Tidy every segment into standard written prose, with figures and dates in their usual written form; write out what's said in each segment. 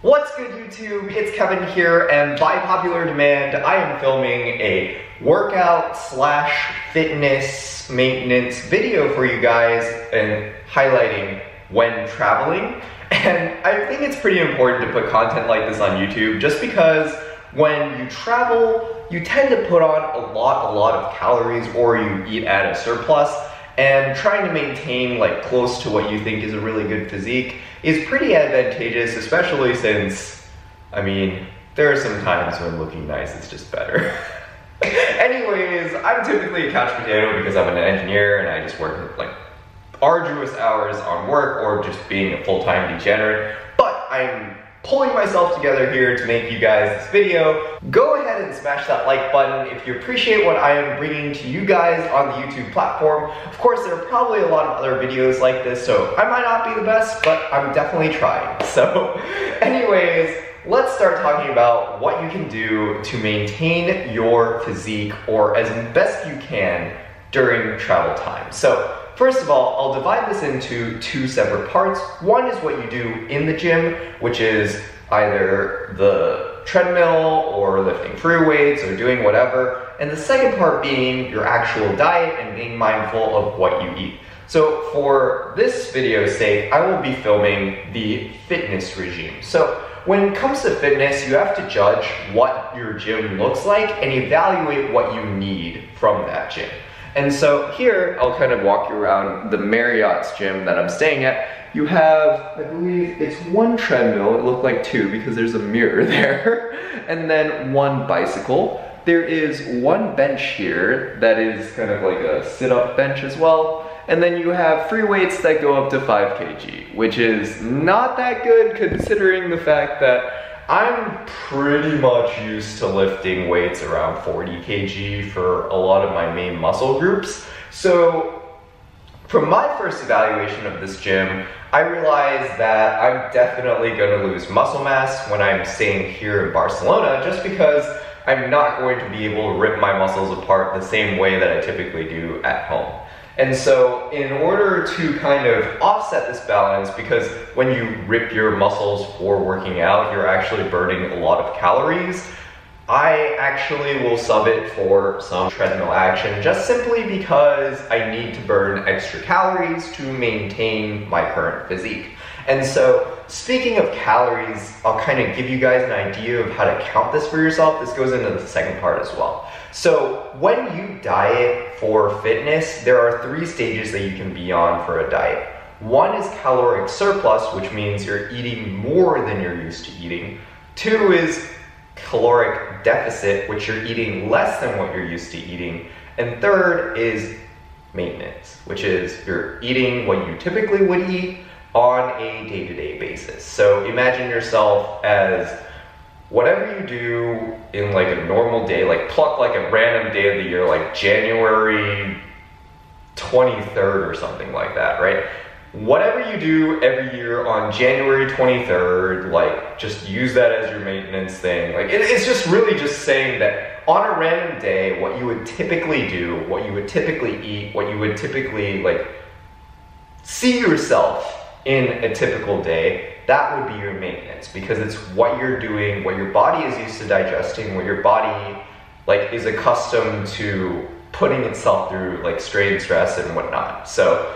What's good, YouTube? It's Kevin here, and by popular demand, I am filming a workout slash fitness maintenance video for you guys and highlighting when traveling. And I think it's pretty important to put content like this on YouTube just because when you travel, you tend to put on a lot of calories, or you eat at a surplus, and trying to maintain like close to what you think is a really good physique is pretty advantageous, especially since, I mean, there are some times when looking nice is just better. Anyways, I'm typically a couch potato because I'm an engineer and I just work like arduous hours on work or just being a full-time degenerate, but I'm pulling myself together here to make you guys this video. Go ahead and smash that like button if you appreciate what I am bringing to you guys on the YouTube platform. Of course, there are probably a lot of other videos like this, so I might not be the best, but I'm definitely trying. So anyways, let's start talking about what you can do to maintain your physique, or as best you can during travel time. So first of all, I'll divide this into two separate parts. One is what you do in the gym, which is either the treadmill or lifting free weights or doing whatever. And the second part being your actual diet and being mindful of what you eat. So for this video's sake, I will be filming the fitness regime. So when it comes to fitness, you have to judge what your gym looks like and evaluate what you need from that gym. And so here, I'll kind of walk you around the Marriott's gym that I'm staying at. You have, I believe it's one treadmill, it looked like two because there's a mirror there, and then one bicycle. There is one bench here that is kind of like a sit-up bench as well. And then you have free weights that go up to 5 kg, which is not that good considering the fact that I'm pretty much used to lifting weights around 40 kg for a lot of my main muscle groups. So from my first evaluation of this gym, I realized that I'm definitely going to lose muscle mass when I'm staying here in Barcelona, just because I'm not going to be able to rip my muscles apart the same way that I typically do at home. And so in order to kind of offset this balance, because when you rip your muscles for working out, you're actually burning a lot of calories, I actually will sub it for some treadmill action just simply because I need to burn extra calories to maintain my current physique. And so speaking of calories, I'll kind of give you guys an idea of how to count this for yourself. This goes into the second part as well. So when you diet for fitness, there are 3 stages that you can be on for a diet. One is caloric surplus, which means you're eating more than you're used to eating. 2 is caloric deficit, which you're eating less than what you're used to eating. And 3rd is maintenance, which is you're eating what you typically would eat on a day-to-day basis. So imagine yourself as whatever you do in like a normal day, like pluck like a random day of the year, like January 23rd or something like that, right? Whatever you do every year on January 23rd, like just use that as your maintenance thing. Like it's just really just saying that on a random day, what you would typically do, what you would typically eat, what you would typically like see yourself in a typical day, that would be your maintenance, because it's what you're doing, what your body is used to digesting, what your body like is accustomed to putting itself through like strain, stress, and whatnot. So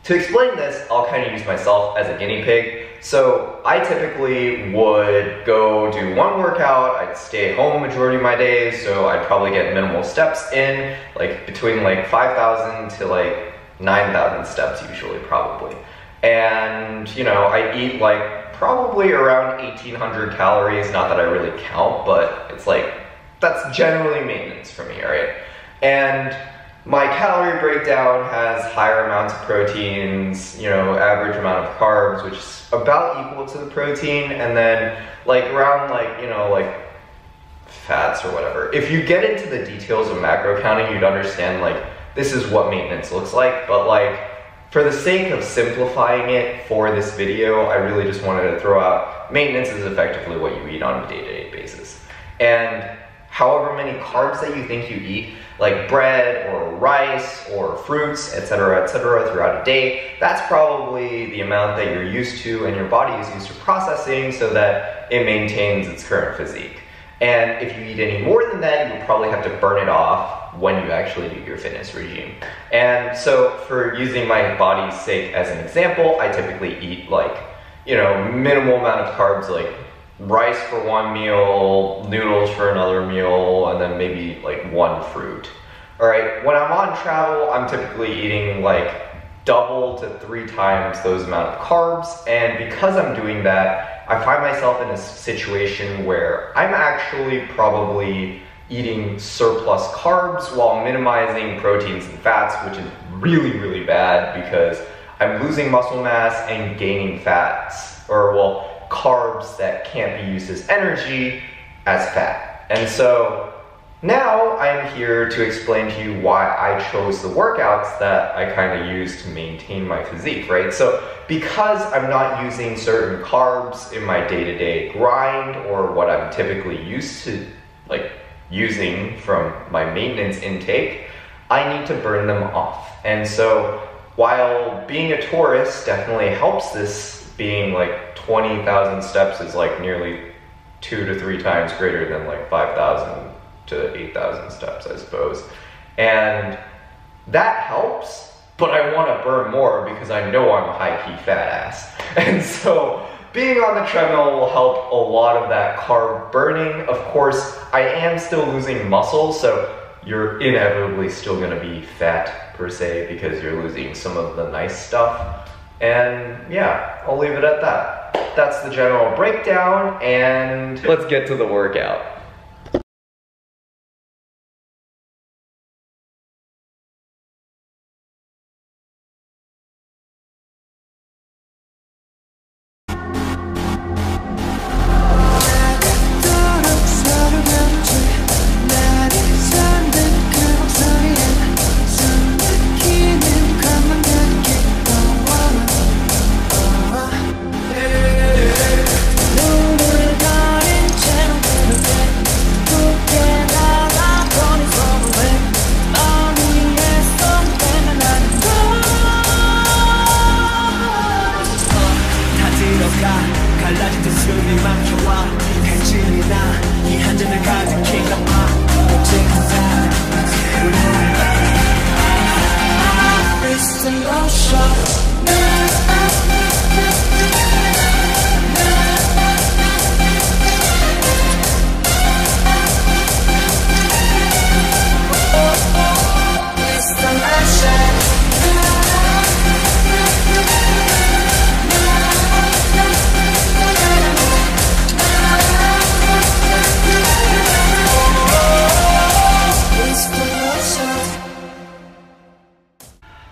to explain this, I'll kind of use myself as a guinea pig. So I typically would go do one workout, I'd stay home majority of my days, so I'd probably get minimal steps in, like between like 5,000 to like 9,000 steps usually, probably. And, you know, I eat like probably around 1,800 calories, not that I really count, but it's like, that's generally maintenance for me, right? And my calorie breakdown has higher amounts of proteins, you know, average amount of carbs, which is about equal to the protein, and then like around like, you know, like fats or whatever. If you get into the details of macro counting, you'd understand like, this is what maintenance looks like, but like, for the sake of simplifying it for this video, I really just wanted to throw out maintenance is effectively what you eat on a day-to-day basis. And however many carbs that you think you eat, like bread or rice or fruits, etc., throughout a day. That's probably the amount that you're used to and your body is used to processing so that it maintains its current physique. And if you eat any more than that, you probably have to burn it off when you actually do your fitness regime. And so for using my body's sake as an example, I typically eat like, minimal amount of carbs, like rice for one meal, noodles for another meal, and then maybe like one fruit. All right, when I'm on travel, I'm typically eating like double to 3 times those amount of carbs. And because I'm doing that, I find myself in a situation where I'm actually probably eating surplus carbs while minimizing proteins and fats, which is really, really bad because I'm losing muscle mass and gaining fats, or well, carbs that can't be used as energy as fat. And so now I'm here to explain to you why I chose the workouts that I kind of use to maintain my physique, right? So because I'm not using certain carbs in my day-to-day grind or what I'm typically used to like using from my maintenance intake, I need to burn them off. And so while being a tourist definitely helps this, being like 20,000 steps is like nearly 2 to 3 times greater than like 5,000 to 8,000 steps, I suppose. And that helps, but I want to burn more because I know I'm a high-key fat ass. And so being on the treadmill will help a lot of that carb burning. Of course, I am still losing muscle, so you're inevitably still going to be fat per se because you're losing some of the nice stuff. And yeah, I'll leave it at that. That's the general breakdown, and let's get to the workout.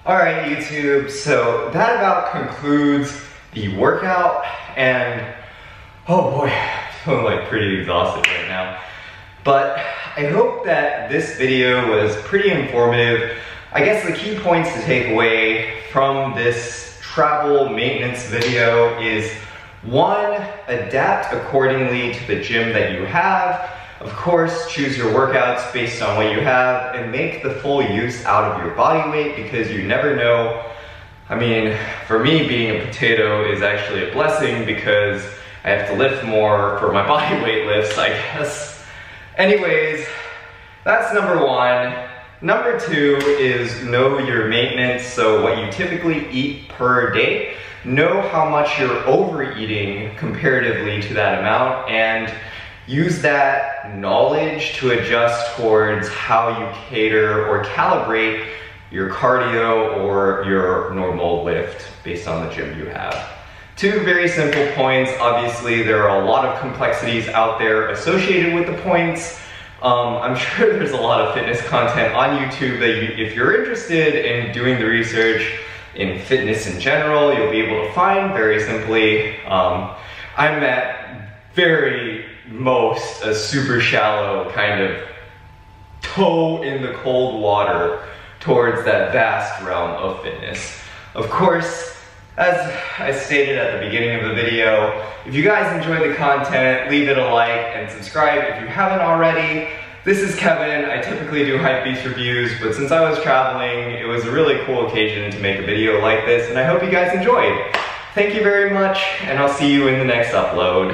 Alright YouTube, so that about concludes the workout, and oh boy, I'm feeling like pretty exhausted right now. But I hope that this video was pretty informative. I guess the key points to take away from this travel maintenance video is 1, adapt accordingly to the gym that you have. Of course, choose your workouts based on what you have and make the full use out of your body weight because you never know. I mean, for me, being a potato is actually a blessing because I have to lift more for my body weight lifts, I guess. Anyways, that's number 1. Number 2 is know your maintenance, so what you typically eat per day. Know how much you're overeating comparatively to that amount, and use that knowledge to adjust towards how you cater or calibrate your cardio or your normal lift based on the gym you have. 2 very simple points. Obviously, there are a lot of complexities out there associated with the points. I'm sure there's a lot of fitness content on YouTube that if you're interested in doing the research in fitness in general, you'll be able to find very simply. I'm at very most a super shallow kind of toe in the cold water towards that vast realm of fitness. Of course, as I stated at the beginning of the video, if you guys enjoy the content, leave it a like and subscribe if you haven't already. This is Kevin. I typically do hypebeast reviews, but since I was traveling, it was a really cool occasion to make a video like this, and I hope you guys enjoyed. Thank you very much, and I'll see you in the next upload.